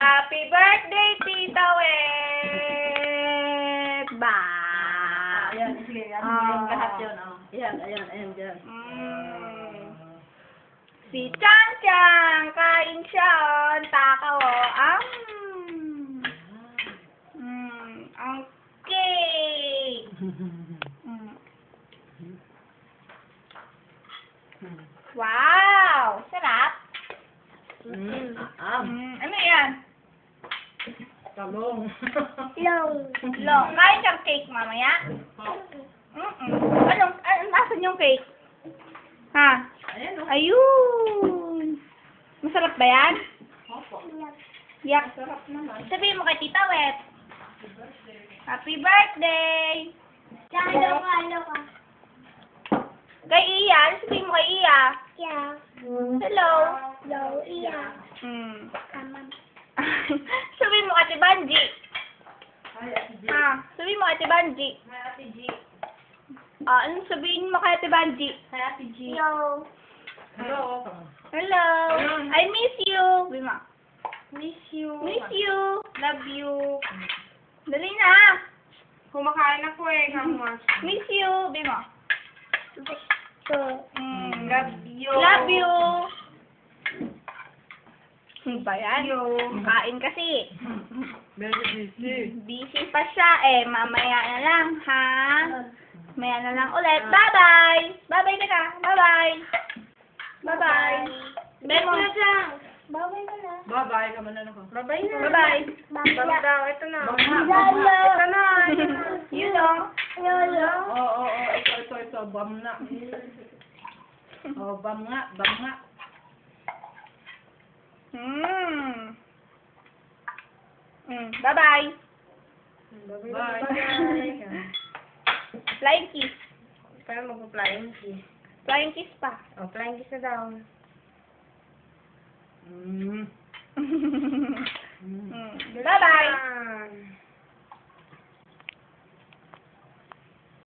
Happy birthday, Tita Wet! Ba? Ayan, sige. Ayan, lahat yun. Oh. Ayan, dyan. Si Chang Chang, kain siya, oh. Takaw, oh. Ang cake. Wow! Sarap. Ano yan? Talong. Long. Kain siyang cake mamaya? Asan yung cake? Ha? Ayan, oh. Ayun! Masarap ba yan? Opo. Yak. Sarap naman. Sabihin mo kay Tita Wet. Happy birthday! Hello ka. Kay Iya. Sabihin mo kay Iya. Yeah. Hello. Hello, iya. Kaman. Sabihin mo kay Ate Banji. Hi, Ate G. Ha? Sabihin mo kay Ate Banji. Hi, Ate G. Anong sabihin mo kay Ate Banji? Hi, Ate G. Hello. Hello. Hello. I miss you. Sabihin mo. Miss you. Miss you. Love you. Dali na. Kumakain ako eh. Kamas. Miss you. Sabihin mo. So, Love you. Love you. Ba yan? You. Kain kasi. Very busy. Busy pa siya eh. Mamaya na lang, ha? Mamaya na lang ulit. Bye-bye. Bye-bye ka na. Bye-bye. Bye-bye. Bye mo. bawal ka na. Bye-bye. Kamanan ako. Bye-bye na. Bye-bye. Bye. daw. Ito na. Lolo. Ito na. You know. Lolo. Oo. Ito. Bam na. Oh, bam nga. Bye-bye. Bye. Flying kiss. Kaya mag-flying kiss. Flying kiss pa. Oh, flying kiss na daw.